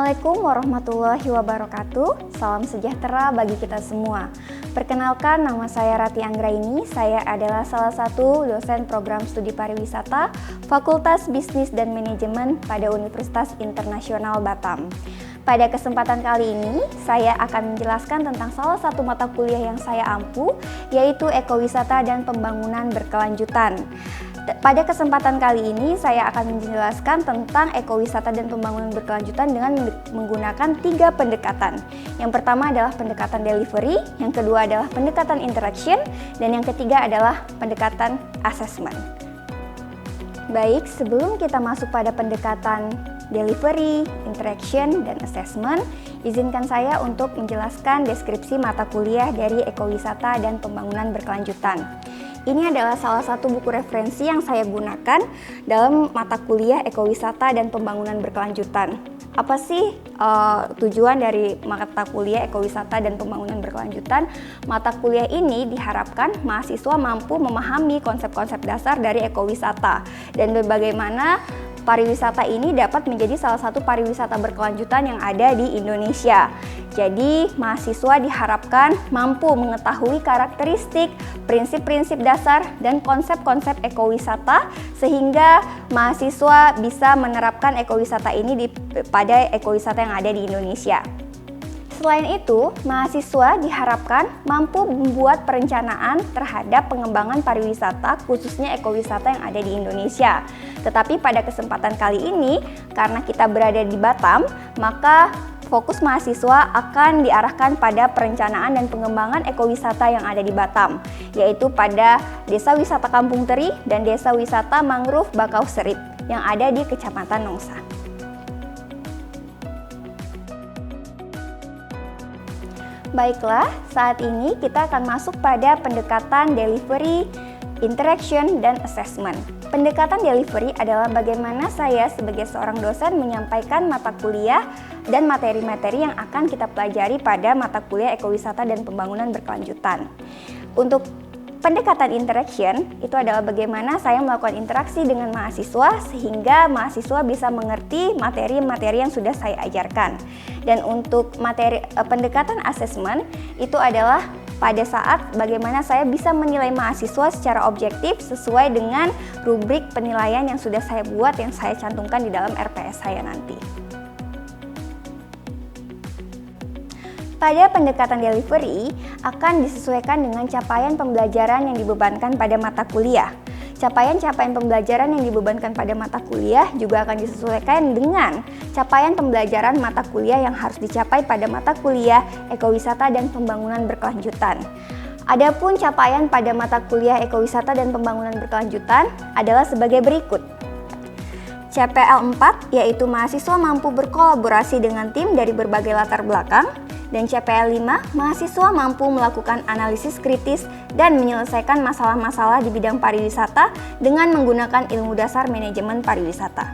Assalamualaikum warahmatullahi wabarakatuh. Salam sejahtera bagi kita semua. Perkenalkan, nama saya Rati Anggraini. Saya adalah salah satu dosen program studi pariwisata Fakultas Bisnis dan Manajemen pada Universitas Internasional Batam. Pada kesempatan kali ini, saya akan menjelaskan tentang salah satu mata kuliah yang saya ampu, yaitu Ekowisata dan Pembangunan Berkelanjutan. Pada kesempatan kali ini, saya akan menjelaskan tentang ekowisata dan pembangunan berkelanjutan dengan menggunakan 3 pendekatan. Yang pertama adalah pendekatan delivery, yang kedua adalah pendekatan interaction, dan yang ketiga adalah pendekatan assessment. Baik, sebelum kita masuk pada pendekatan delivery, interaction, dan assessment, izinkan saya untuk menjelaskan deskripsi mata kuliah dari ekowisata dan pembangunan berkelanjutan. Ini adalah salah satu buku referensi yang saya gunakan dalam mata kuliah ekowisata dan pembangunan berkelanjutan. Apa sih tujuan dari mata kuliah ekowisata dan pembangunan berkelanjutan? Mata kuliah ini diharapkan mahasiswa mampu memahami konsep-konsep dasar dari ekowisata dan bagaimana pariwisata ini dapat menjadi salah satu pariwisata berkelanjutan yang ada di Indonesia. Jadi, mahasiswa diharapkan mampu mengetahui karakteristik, prinsip-prinsip dasar, dan konsep-konsep ekowisata sehingga mahasiswa bisa menerapkan ekowisata ini pada ekowisata yang ada di Indonesia. Selain itu, mahasiswa diharapkan mampu membuat perencanaan terhadap pengembangan pariwisata, khususnya ekowisata yang ada di Indonesia. Tetapi pada kesempatan kali ini, karena kita berada di Batam, maka fokus mahasiswa akan diarahkan pada perencanaan dan pengembangan ekowisata yang ada di Batam, yaitu pada Desa Wisata Kampung Teri dan Desa Wisata Mangrove Bakau Serip yang ada di Kecamatan Nongsa. Baiklah, saat ini kita akan masuk pada pendekatan delivery, interaction, dan assessment. Pendekatan delivery adalah bagaimana saya sebagai seorang dosen menyampaikan mata kuliah dan materi-materi yang akan kita pelajari pada mata kuliah ekowisata dan pembangunan berkelanjutan. Untuk pendekatan interaction, itu adalah bagaimana saya melakukan interaksi dengan mahasiswa sehingga mahasiswa bisa mengerti materi-materi yang sudah saya ajarkan. Dan untuk pendekatan assessment, itu adalah pada saat bagaimana saya bisa menilai mahasiswa secara objektif sesuai dengan rubrik penilaian yang sudah saya buat, yang saya cantumkan di dalam RPS saya nanti. Pada pendekatan delivery akan disesuaikan dengan capaian pembelajaran yang dibebankan pada mata kuliah. Capaian-capaian pembelajaran yang dibebankan pada mata kuliah juga akan disesuaikan dengan capaian pembelajaran mata kuliah yang harus dicapai pada mata kuliah ekowisata dan pembangunan berkelanjutan. Adapun capaian pada mata kuliah ekowisata dan pembangunan berkelanjutan adalah sebagai berikut. CPL 4 yaitu mahasiswa mampu berkolaborasi dengan tim dari berbagai latar belakang. Dan CPL 5, mahasiswa mampu melakukan analisis kritis dan menyelesaikan masalah-masalah di bidang pariwisata dengan menggunakan ilmu dasar manajemen pariwisata.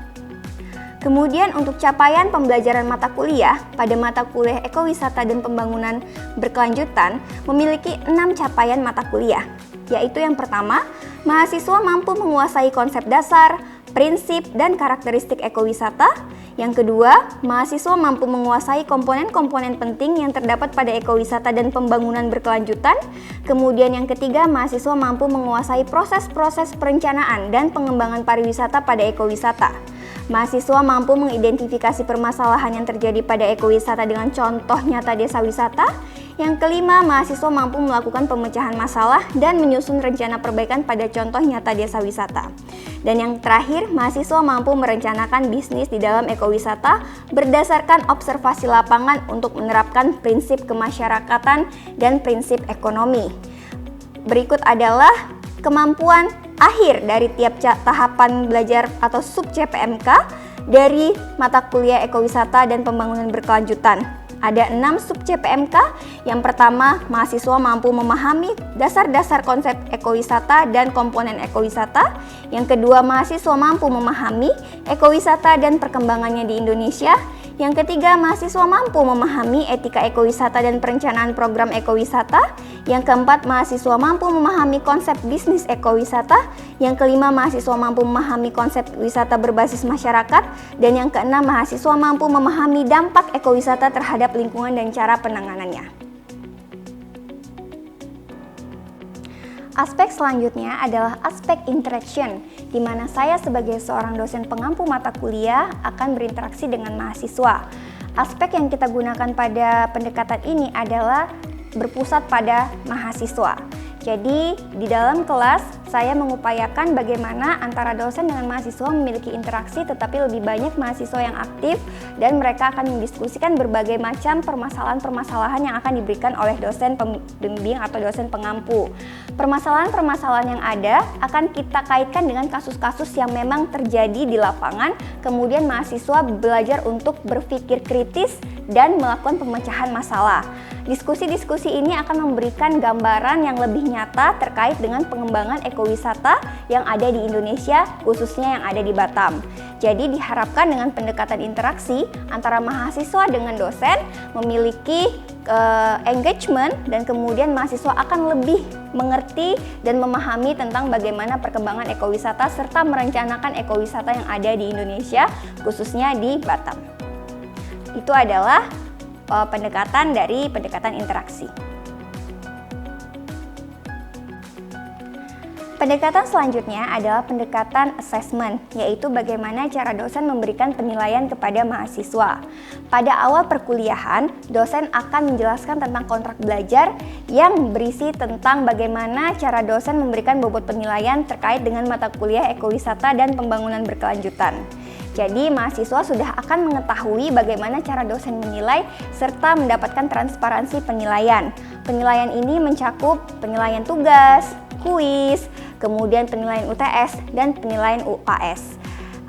Kemudian untuk capaian pembelajaran mata kuliah, pada mata kuliah ekowisata dan pembangunan berkelanjutan memiliki 6 capaian mata kuliah, yaitu yang pertama, mahasiswa mampu menguasai konsep dasar, prinsip, dan karakteristik ekowisata. Yang kedua, mahasiswa mampu menguasai komponen-komponen penting yang terdapat pada ekowisata dan pembangunan berkelanjutan. Kemudian yang ketiga, mahasiswa mampu menguasai proses-proses perencanaan dan pengembangan pariwisata pada ekowisata. Mahasiswa mampu mengidentifikasi permasalahan yang terjadi pada ekowisata dengan contoh nyata desa wisata. Yang kelima, mahasiswa mampu melakukan pemecahan masalah dan menyusun rencana perbaikan pada contoh nyata desa wisata. Dan yang terakhir, mahasiswa mampu merencanakan bisnis di dalam ekowisata berdasarkan observasi lapangan untuk menerapkan prinsip kemasyarakatan dan prinsip ekonomi. Berikut adalah kemampuan akhir dari tiap tahapan belajar atau sub CPMK dari mata kuliah ekowisata dan pembangunan berkelanjutan. Ada 6 sub CPMK. Yang pertama, mahasiswa mampu memahami dasar-dasar konsep ekowisata dan komponen ekowisata. Yang kedua, mahasiswa mampu memahami ekowisata dan perkembangannya di Indonesia. Yang ketiga, mahasiswa mampu memahami etika ekowisata dan perencanaan program ekowisata. Yang keempat, mahasiswa mampu memahami konsep bisnis ekowisata. Yang kelima, mahasiswa mampu memahami konsep wisata berbasis masyarakat. Dan yang keenam, mahasiswa mampu memahami dampak ekowisata terhadap lingkungan dan cara penanganannya. Aspek selanjutnya adalah aspek interaction, di mana saya sebagai seorang dosen pengampu mata kuliah akan berinteraksi dengan mahasiswa. Aspek yang kita gunakan pada pendekatan ini adalah berpusat pada mahasiswa. Jadi, di dalam kelas saya mengupayakan bagaimana antara dosen dengan mahasiswa memiliki interaksi, tetapi lebih banyak mahasiswa yang aktif dan mereka akan mendiskusikan berbagai macam permasalahan-permasalahan yang akan diberikan oleh dosen pembimbing atau dosen pengampu. Permasalahan-permasalahan yang ada akan kita kaitkan dengan kasus-kasus yang memang terjadi di lapangan, kemudian mahasiswa belajar untuk berpikir kritis dan melakukan pemecahan masalah. Diskusi-diskusi ini akan memberikan gambaran yang lebih nyata terkait dengan pengembangan ekowisata yang ada di Indonesia, khususnya yang ada di Batam. Jadi diharapkan dengan pendekatan interaksi antara mahasiswa dengan dosen memiliki engagement, dan kemudian mahasiswa akan lebih mengerti dan memahami tentang bagaimana perkembangan ekowisata serta merencanakan ekowisata yang ada di Indonesia, khususnya di Batam. Itu adalah pendekatan dari pendekatan interaksi. Pendekatan selanjutnya adalah pendekatan assessment, yaitu bagaimana cara dosen memberikan penilaian kepada mahasiswa. Pada awal perkuliahan, dosen akan menjelaskan tentang kontrak belajar yang berisi tentang bagaimana cara dosen memberikan bobot penilaian terkait dengan mata kuliah ekowisata dan pembangunan berkelanjutan. Jadi mahasiswa sudah akan mengetahui bagaimana cara dosen menilai serta mendapatkan transparansi penilaian. Penilaian ini mencakup penilaian tugas, kuis, kemudian penilaian UTS, dan penilaian UAS.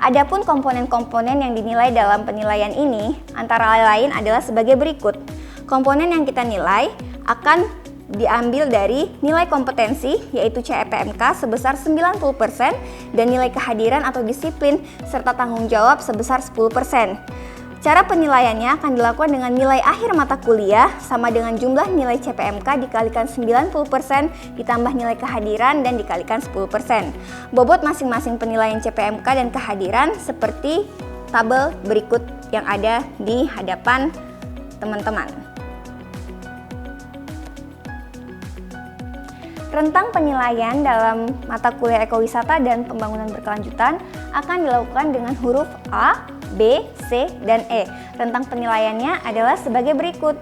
Adapun komponen-komponen yang dinilai dalam penilaian ini antara lain adalah sebagai berikut. Komponen yang kita nilai akan diambil dari nilai kompetensi yaitu CEPMK sebesar 90% dan nilai kehadiran atau disiplin serta tanggung jawab sebesar 10%. Cara penilaiannya akan dilakukan dengan nilai akhir mata kuliah sama dengan jumlah nilai CPMK dikalikan 90% ditambah nilai kehadiran dan dikalikan 10%. Bobot masing-masing penilaian CPMK dan kehadiran seperti tabel berikut yang ada di hadapan teman-teman. Rentang penilaian dalam mata kuliah ekowisata dan pembangunan berkelanjutan akan dilakukan dengan huruf A, B, C, dan E. Rentang penilaiannya adalah sebagai berikut.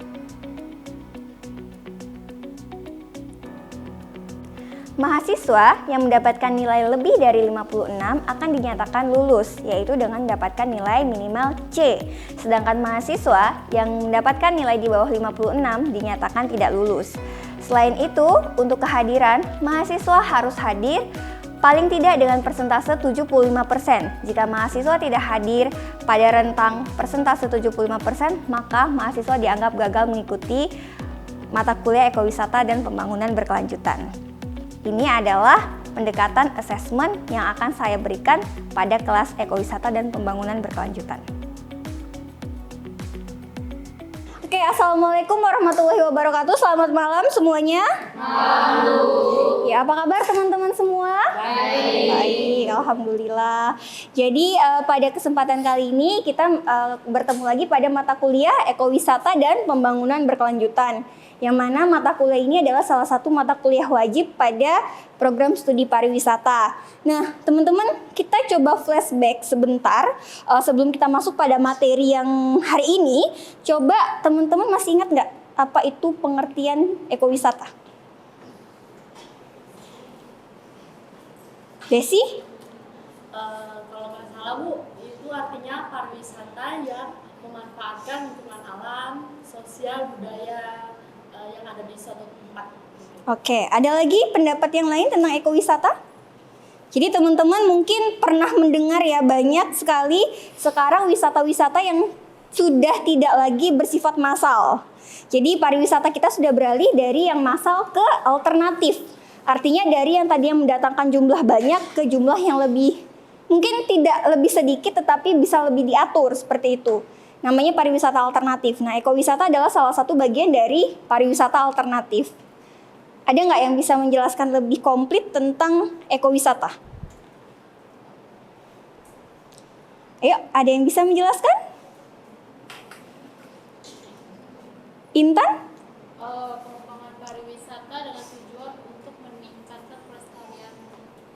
Mahasiswa yang mendapatkan nilai lebih dari 56 akan dinyatakan lulus, yaitu dengan mendapatkan nilai minimal C. Sedangkan mahasiswa yang mendapatkan nilai di bawah 56 dinyatakan tidak lulus. Selain itu, untuk kehadiran, mahasiswa harus hadir paling tidak dengan persentase 75%. Jika mahasiswa tidak hadir pada rentang persentase 75%, maka mahasiswa dianggap gagal mengikuti mata kuliah ekowisata dan pembangunan berkelanjutan. Ini adalah pendekatan assessment yang akan saya berikan pada kelas ekowisata dan pembangunan berkelanjutan. Oke, assalamualaikum warahmatullahi wabarakatuh. Selamat malam semuanya. Halo. Ya, apa kabar teman-teman semua? Baik, alhamdulillah. Jadi pada kesempatan kali ini kita bertemu lagi pada mata kuliah ekowisata dan pembangunan berkelanjutan. Yang mana mata kuliah ini adalah salah satu mata kuliah wajib pada program studi pariwisata. Nah, teman-teman, kita coba flashback sebentar sebelum kita masuk pada materi yang hari ini. Coba teman-teman masih ingat nggak apa itu pengertian ekowisata? Desi? Kalau nggak salah Bu, itu artinya pariwisata yang memanfaatkan lingkungan alam, sosial, budaya yang ada di suatu tempat. Oke, ada lagi pendapat yang lain tentang ekowisata? Jadi teman-teman mungkin pernah mendengar ya, banyak sekali sekarang wisata-wisata yang sudah tidak lagi bersifat massal. Jadi pariwisata kita sudah beralih dari yang massal ke alternatif. Artinya dari yang tadi yang mendatangkan jumlah banyak ke jumlah yang lebih, mungkin tidak lebih sedikit tetapi bisa lebih diatur seperti itu. namanya pariwisata alternatif. Nah, ekowisata adalah salah satu bagian dari pariwisata alternatif. Ada nggak yang bisa menjelaskan lebih komplit tentang ekowisata? Ayo, ada yang bisa menjelaskan? Intan? Pengembangan pariwisata dengan tujuan untuk meningkatkan pelestarian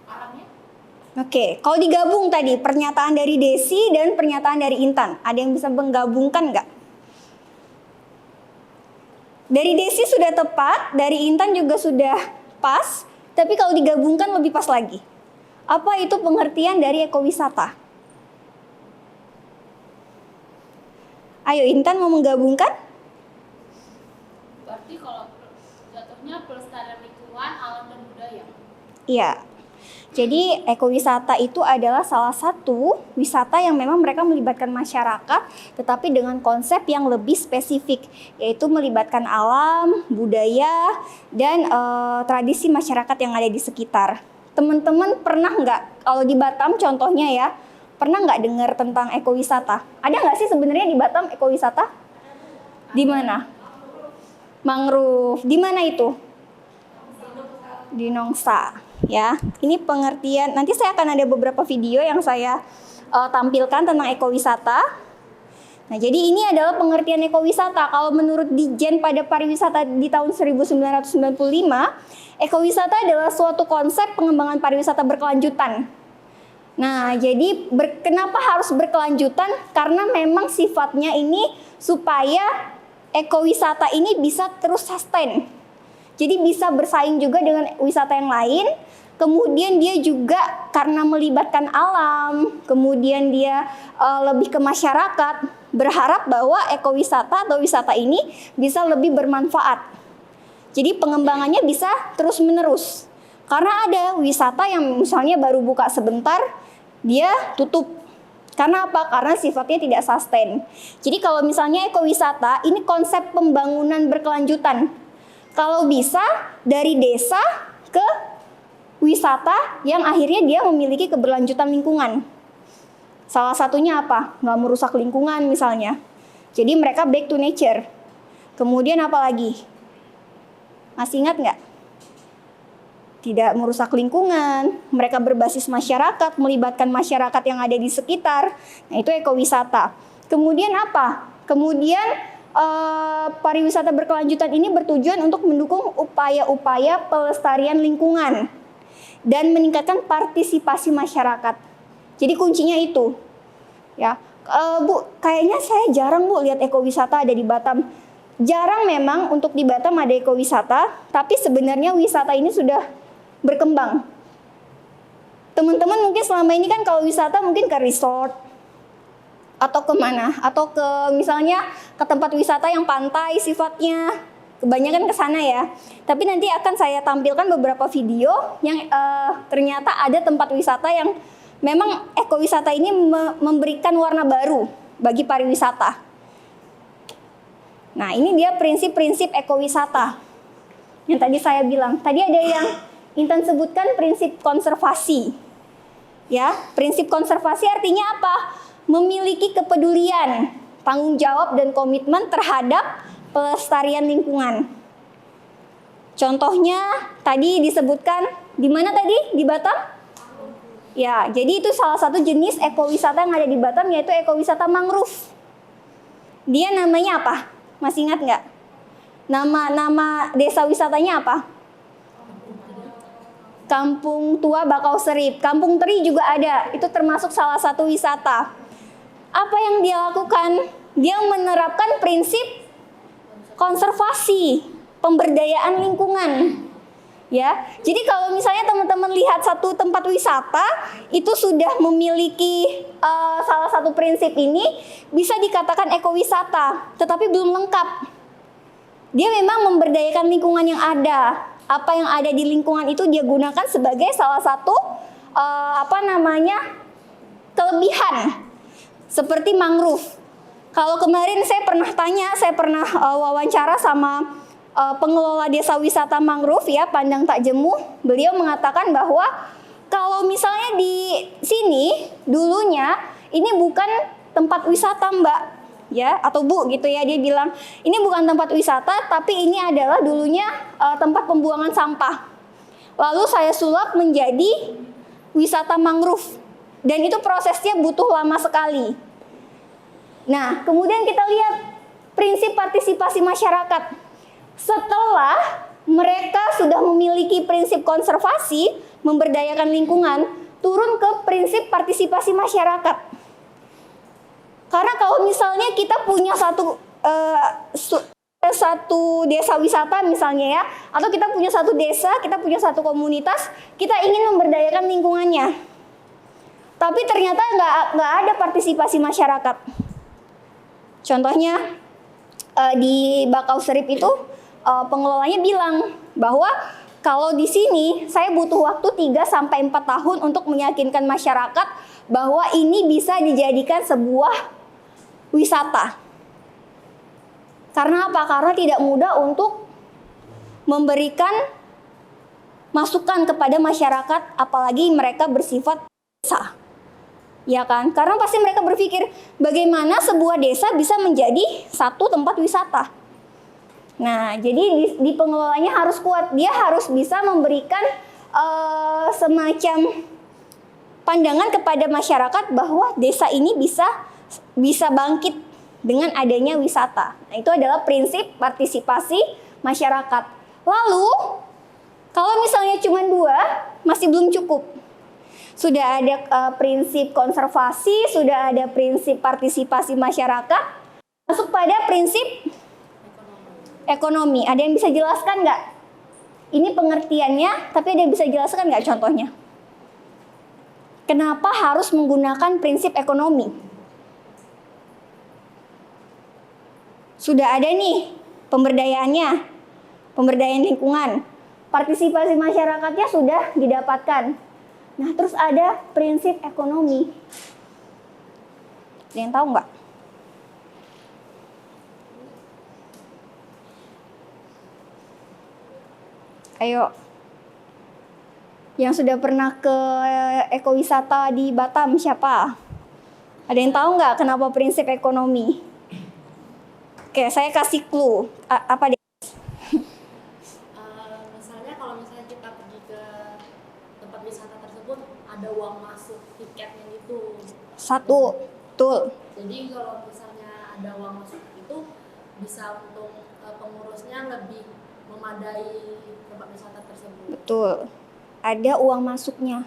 alamnya. Oke, kalau digabung tadi pernyataan dari Desi dan pernyataan dari Intan, ada yang bisa menggabungkan nggak? Dari Desi sudah tepat, dari Intan juga sudah pas, tapi kalau digabungkan lebih pas lagi. Apa itu pengertian dari ekowisata? Ayo Intan mau menggabungkan? Berarti kalau jatuhnya pelestarian lingkungan, alam dan budaya. Iya. Jadi ekowisata itu adalah salah satu wisata yang memang mereka melibatkan masyarakat, tetapi dengan konsep yang lebih spesifik, yaitu melibatkan alam, budaya, dan tradisi masyarakat yang ada di sekitar. Teman-teman pernah nggak, kalau di Batam contohnya ya, pernah nggak dengar tentang ekowisata? Ada nggak sih sebenarnya di Batam ekowisata? Di mana? Mangrove. Di mana itu? Di Nongsa. Ya, ini pengertian. Nanti saya akan ada beberapa video yang saya tampilkan tentang ekowisata. Nah, jadi ini adalah pengertian ekowisata. Kalau menurut Dijen pada pariwisata di tahun 1995, ekowisata adalah suatu konsep pengembangan pariwisata berkelanjutan. Nah, jadi kenapa harus berkelanjutan? Karena memang sifatnya ini supaya ekowisata ini bisa terus sustain. Jadi bisa bersaing juga dengan wisata yang lain. Kemudian dia juga karena melibatkan alam, kemudian dia lebih ke masyarakat, berharap bahwa ekowisata atau wisata ini bisa lebih bermanfaat. Jadi pengembangannya bisa terus-menerus. Karena ada wisata yang misalnya baru buka sebentar, dia tutup. Karena apa? Karena sifatnya tidak sustain. Jadi kalau misalnya ekowisata, ini konsep pembangunan berkelanjutan. Kalau bisa dari desa ke wisata yang akhirnya dia memiliki keberlanjutan lingkungan. Salah satunya apa? Nggak merusak lingkungan misalnya. Jadi mereka back to nature. Kemudian apa lagi? Masih ingat nggak? Tidak merusak lingkungan, mereka berbasis masyarakat, melibatkan masyarakat yang ada di sekitar. Nah, itu ekowisata. Kemudian apa? Kemudian pariwisata berkelanjutan ini bertujuan untuk mendukung upaya-upaya pelestarian lingkungan dan meningkatkan partisipasi masyarakat. Jadi kuncinya itu, ya. Bu, kayaknya saya jarang Bu lihat ekowisata ada di Batam. Jarang memang untuk di Batam ada ekowisata, tapi sebenarnya wisata ini sudah berkembang. Teman-teman mungkin selama ini kan kalau wisata mungkin ke resort atau kemana, atau ke misalnya ke tempat wisata yang pantai sifatnya, kebanyakan ke sana ya. Tapi nanti akan saya tampilkan beberapa video yang ternyata ada tempat wisata yang memang ekowisata ini memberikan warna baru bagi pariwisata. Nah, ini dia prinsip-prinsip ekowisata yang tadi saya bilang. Tadi ada yang Intan sebutkan prinsip konservasi. Ya, prinsip konservasi artinya apa? Memiliki kepedulian, tanggung jawab dan komitmen terhadap pelestarian lingkungan. Contohnya tadi disebutkan di mana tadi? Di Batam? Ya, jadi itu salah satu jenis ekowisata yang ada di Batam, yaitu ekowisata mangrove. Dia namanya apa? Masih ingat nggak? Nama desa wisatanya apa? Kampung Tua Bakau Serip. Kampung Teri juga ada. Itu termasuk salah satu wisata. Apa yang dia lakukan? Dia menerapkan prinsip konservasi, pemberdayaan lingkungan. Ya, jadi kalau misalnya teman-teman lihat satu tempat wisata itu sudah memiliki salah satu prinsip ini, bisa dikatakan ekowisata, tetapi belum lengkap. Dia memang memberdayakan lingkungan yang ada. Apa yang ada di lingkungan itu dia gunakan sebagai salah satu kelebihan, seperti mangrove. Kalau kemarin saya pernah wawancara sama pengelola desa wisata mangrove ya, Pandang Tak Jemu. Beliau mengatakan bahwa kalau misalnya di sini dulunya ini bukan tempat wisata Mbak, ya, atau Bu gitu ya, dia bilang ini bukan tempat wisata tapi ini adalah dulunya tempat pembuangan sampah. Lalu saya sulap menjadi wisata mangrove dan itu prosesnya butuh lama sekali. Nah, kemudian kita lihat prinsip partisipasi masyarakat. Setelah mereka sudah memiliki prinsip konservasi, memberdayakan lingkungan, turun ke prinsip partisipasi masyarakat. Karena kalau misalnya kita punya satu desa wisata misalnya ya, atau kita punya satu desa, kita punya satu komunitas, kita ingin memberdayakan lingkungannya. Tapi ternyata nggak ada partisipasi masyarakat. Contohnya di Bakau Serip itu pengelolanya bilang bahwa kalau di sini saya butuh waktu 3-4 tahun untuk meyakinkan masyarakat bahwa ini bisa dijadikan sebuah wisata. Karena apa? Karena tidak mudah untuk memberikan masukan kepada masyarakat, apalagi mereka bersifat desa. Ya kan? Karena pasti mereka berpikir bagaimana sebuah desa bisa menjadi satu tempat wisata. Nah, jadi di pengelolanya harus kuat. Dia harus bisa memberikan semacam pandangan kepada masyarakat bahwa desa ini bisa bangkit dengan adanya wisata. Nah, itu adalah prinsip partisipasi masyarakat. Lalu, kalau misalnya cuma 2, masih belum cukup. Sudah ada prinsip konservasi, sudah ada prinsip partisipasi masyarakat, masuk pada prinsip ekonomi. Ada yang bisa jelaskan nggak? Ini pengertiannya, tapi ada yang bisa jelaskan nggak contohnya? Kenapa harus menggunakan prinsip ekonomi? Sudah ada nih pemberdayaannya, pemberdayaan lingkungan. Partisipasi masyarakatnya sudah didapatkan. Nah, terus ada prinsip ekonomi. Ada yang tahu nggak? Ayo, yang sudah pernah ke ekowisata di Batam siapa? Ada yang tahu nggak kenapa prinsip ekonomi? Oke, saya kasih clue. Apa deh? Misalnya kalau misalnya kita pergi ke tempat wisata tersebut, ada uang masuk tiketnya itu. Satu, betul. Jadi kalau misalnya ada uang masuk itu bisa untuk pengurusnya lebih memadai tempat wisata tersebut. Betul. Ada uang masuknya.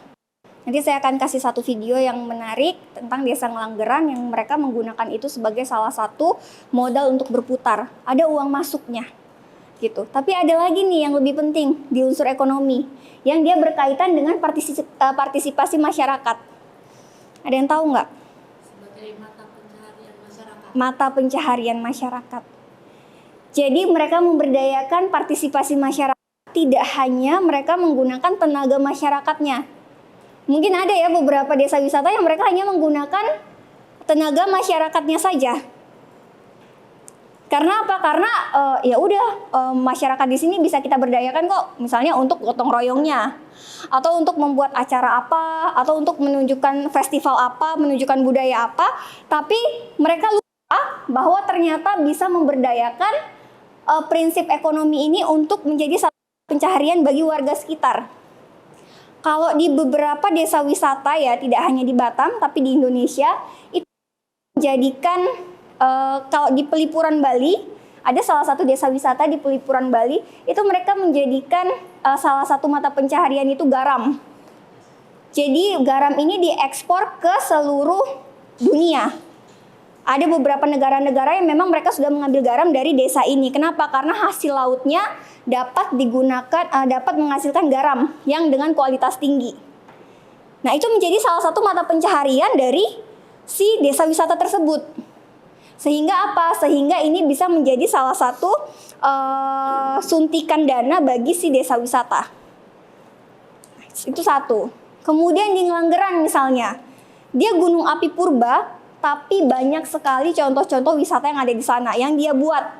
Nanti saya akan kasih satu video yang menarik tentang Desa Ngelanggeran yang mereka menggunakan itu sebagai salah satu modal untuk berputar. Ada uang masuknya. Gitu. Tapi ada lagi nih yang lebih penting di unsur ekonomi yang dia berkaitan dengan partisipasi masyarakat. Ada yang tahu nggak? Sebagai mata pencaharian masyarakat. Mata pencaharian masyarakat. Jadi mereka memberdayakan partisipasi masyarakat. Tidak hanya mereka menggunakan tenaga masyarakatnya. Mungkin ada ya beberapa desa wisata yang mereka hanya menggunakan tenaga masyarakatnya saja. Karena apa? Karena ya udah masyarakat di sini bisa kita berdayakan kok. Misalnya untuk gotong royongnya, atau untuk membuat acara apa, atau untuk menunjukkan festival apa, menunjukkan budaya apa. Tapi mereka lupa bahwa ternyata bisa memberdayakan prinsip ekonomi ini untuk menjadi pencaharian bagi warga sekitar. Kalau di beberapa desa wisata ya, tidak hanya di Batam tapi di Indonesia, itu menjadikan kalau di Pelipuran Bali, ada salah satu desa wisata di Pelipuran Bali, itu mereka menjadikan salah satu mata pencaharian itu garam. Jadi garam ini diekspor ke seluruh dunia. Ada beberapa negara-negara yang memang mereka sudah mengambil garam dari desa ini. Kenapa? Karena hasil lautnya dapat digunakan, dapat menghasilkan garam yang dengan kualitas tinggi. Nah, itu menjadi salah satu mata pencaharian dari si desa wisata tersebut. Sehingga apa? Sehingga ini bisa menjadi salah satu suntikan dana bagi si desa wisata. Itu satu. Kemudian di Ngelanggeran misalnya, dia gunung api purba, tapi banyak sekali contoh-contoh wisata yang ada di sana yang dia buat.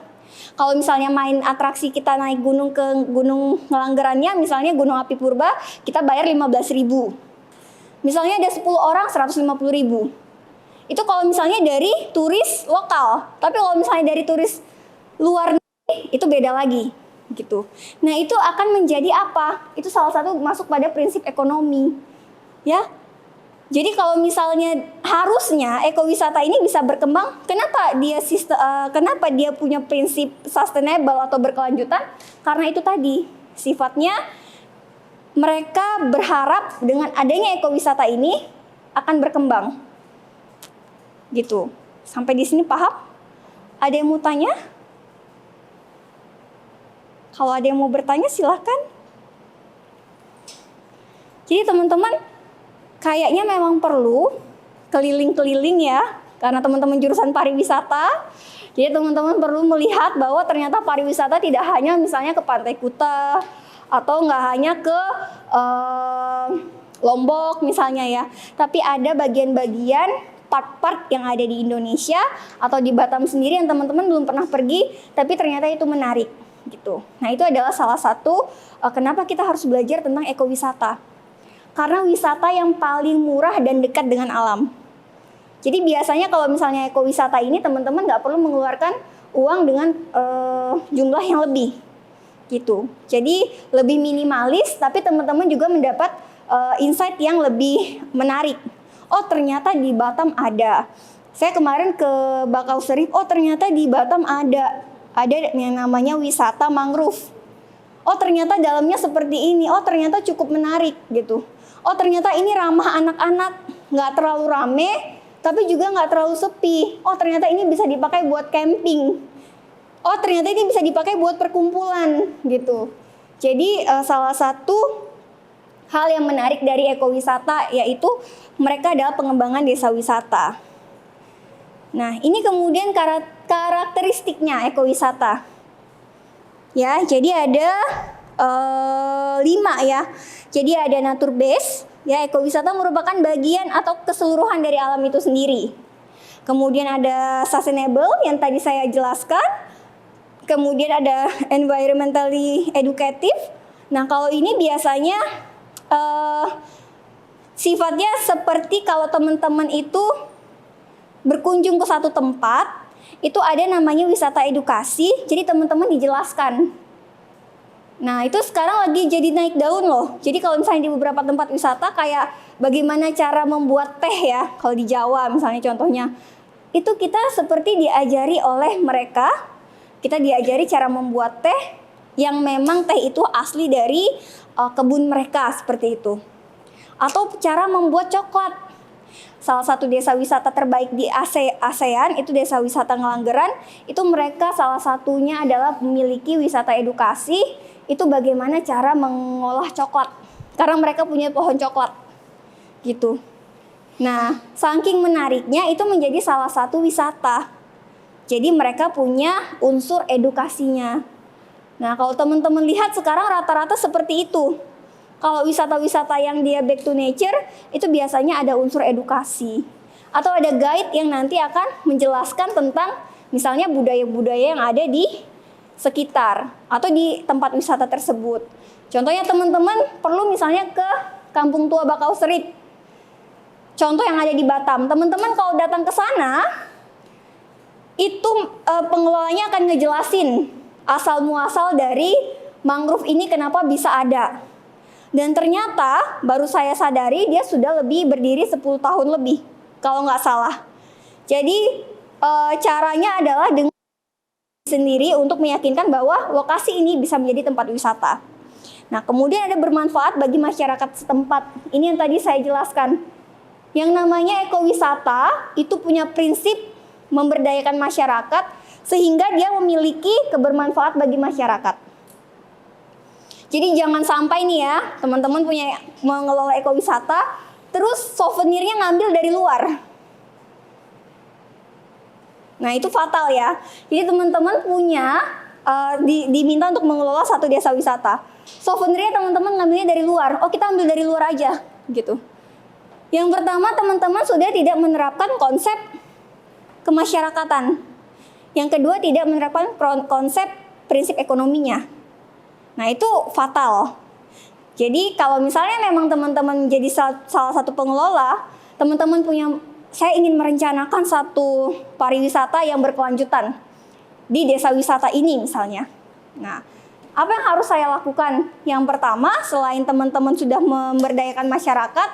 Kalau misalnya main atraksi kita naik gunung ke gunung Ngelanggerannya, misalnya gunung api purba, kita bayar 15.000. Misalnya ada 10 orang 150.000. Itu kalau misalnya dari turis lokal. Tapi kalau misalnya dari turis luar negeri itu beda lagi gitu. Nah, itu akan menjadi apa? Itu salah satu masuk pada prinsip ekonomi. Ya. Jadi kalau misalnya harusnya ekowisata ini bisa berkembang, kenapa dia punya prinsip sustainable atau berkelanjutan? Karena itu tadi, sifatnya mereka berharap dengan adanya ekowisata ini akan berkembang. Gitu. Sampai di sini paham? Ada yang mau tanya? Kalau ada yang mau bertanya silahkan. Jadi teman-teman kayaknya memang perlu keliling-keliling ya. Karena teman-teman jurusan pariwisata. Jadi teman-teman perlu melihat bahwa ternyata pariwisata tidak hanya misalnya ke Pantai Kuta. Atau nggak hanya ke Lombok misalnya ya. Tapi ada bagian-bagian part-part yang ada di Indonesia atau di Batam sendiri yang teman-teman belum pernah pergi. Tapi ternyata itu menarik. Gitu. Nah, itu adalah salah satu kenapa kita harus belajar tentang ekowisata. Karena wisata yang paling murah dan dekat dengan alam. Jadi biasanya kalau misalnya ekowisata ini teman-teman nggak perlu mengeluarkan uang dengan jumlah yang lebih. Gitu. Jadi lebih minimalis tapi teman-teman juga mendapat insight yang lebih menarik. Oh, ternyata di Batam ada. Saya kemarin ke Bakauserif, oh ternyata di Batam ada yang namanya wisata mangrove. Oh ternyata dalamnya seperti ini. Oh ternyata cukup menarik gitu. Oh ternyata ini ramah anak-anak, nggak terlalu rame, tapi juga nggak terlalu sepi. Oh ternyata ini bisa dipakai buat camping. Oh ternyata ini bisa dipakai buat perkumpulan gitu. Jadi salah satu hal yang menarik dari ekowisata yaitu mereka adalah pengembangan desa wisata. Nah, ini kemudian karakteristiknya ekowisata. Ya, jadi ada 5 ya. Jadi ada nature base, ya ekowisata merupakan bagian atau keseluruhan dari alam itu sendiri. Kemudian ada sustainable yang tadi saya jelaskan. Kemudian ada environmentally educative. Nah, kalau ini biasanya sifatnya seperti kalau teman-teman itu berkunjung ke satu tempat, itu ada namanya wisata edukasi, jadi teman-teman dijelaskan. Nah, itu sekarang lagi jadi naik daun loh. Jadi kalau misalnya di beberapa tempat wisata kayak bagaimana cara membuat teh ya, kalau di Jawa misalnya contohnya, itu kita seperti diajari oleh mereka, kita diajari cara membuat teh yang memang teh itu asli dari kebun mereka seperti itu. Atau cara membuat coklat. Salah satu desa wisata terbaik di ASEAN itu desa wisata Ngelanggeran. Itu mereka salah satunya adalah memiliki wisata edukasi. Itu bagaimana cara mengolah coklat. Karena mereka punya pohon coklat. Gitu. Nah, saking menariknya itu menjadi salah satu wisata. Jadi mereka punya unsur edukasinya. Nah, kalau teman-teman lihat sekarang rata-rata seperti itu. Kalau wisata-wisata yang dia back to nature, itu biasanya ada unsur edukasi. Atau ada guide yang nanti akan menjelaskan tentang misalnya budaya-budaya yang ada di sekitar atau di tempat wisata tersebut. Contohnya teman-teman perlu misalnya ke Kampung Tua Bakauserif. Contoh yang ada di Batam. Teman-teman kalau datang ke sana, itu pengelolanya akan ngejelasin asal muasal dari mangrove ini kenapa bisa ada. Dan ternyata baru saya sadari dia sudah berdiri 10 tahun lebih kalau nggak salah. Jadi caranya adalah dengan sendiri untuk meyakinkan bahwa lokasi ini bisa menjadi tempat wisata. Nah, kemudian ada bermanfaat bagi masyarakat setempat. Ini yang tadi saya jelaskan. Yang namanya ekowisata itu punya prinsip memberdayakan masyarakat sehingga dia memiliki kebermanfaat bagi masyarakat. Jadi jangan sampai nih ya, teman-teman punya mengelola ekowisata, terus souvenirnya ngambil dari luar. Nah, itu fatal ya. Jadi teman-teman punya diminta untuk mengelola satu desa wisata. Souvenirnya teman-teman ngambilnya dari luar. Oh, kita ambil dari luar aja, gitu. Yang pertama, teman-teman sudah tidak menerapkan konsep kemasyarakatan. Yang kedua, tidak menerapkan konsep prinsip ekonominya. Nah, itu fatal. Jadi kalau misalnya memang teman-teman menjadi salah satu pengelola, teman-teman punya saya ingin merencanakan satu pariwisata yang berkelanjutan di desa wisata ini misalnya. Nah, apa yang harus saya lakukan? Yang pertama, selain teman-teman sudah memberdayakan masyarakat,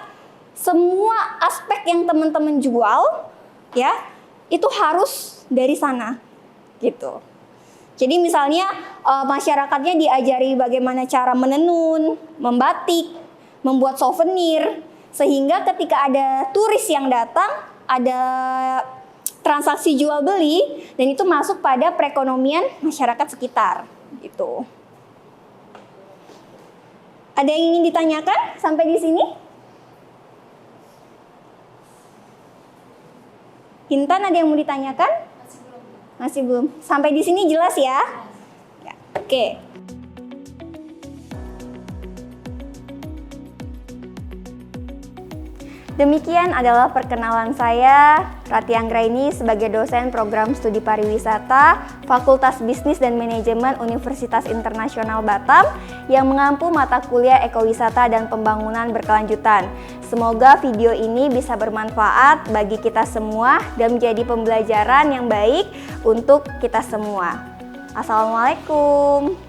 semua aspek yang teman-teman jual, ya, itu harus dari sana, gitu. Jadi misalnya masyarakatnya diajari bagaimana cara menenun, membatik, membuat souvenir, sehingga ketika ada turis yang datang, ada transaksi jual beli, dan itu masuk pada perekonomian masyarakat sekitar, gitu. Ada yang ingin ditanyakan sampai di sini? Intan, ada yang mau ditanyakan? Masih belum. Sampai di sini jelas ya? Ya, oke. Demikian adalah perkenalan saya, Rati Anggraini, sebagai dosen program studi pariwisata Fakultas Bisnis dan Manajemen Universitas Internasional Batam yang mengampu mata kuliah ekowisata dan pembangunan berkelanjutan. Semoga video ini bisa bermanfaat bagi kita semua dan menjadi pembelajaran yang baik untuk kita semua. Assalamualaikum.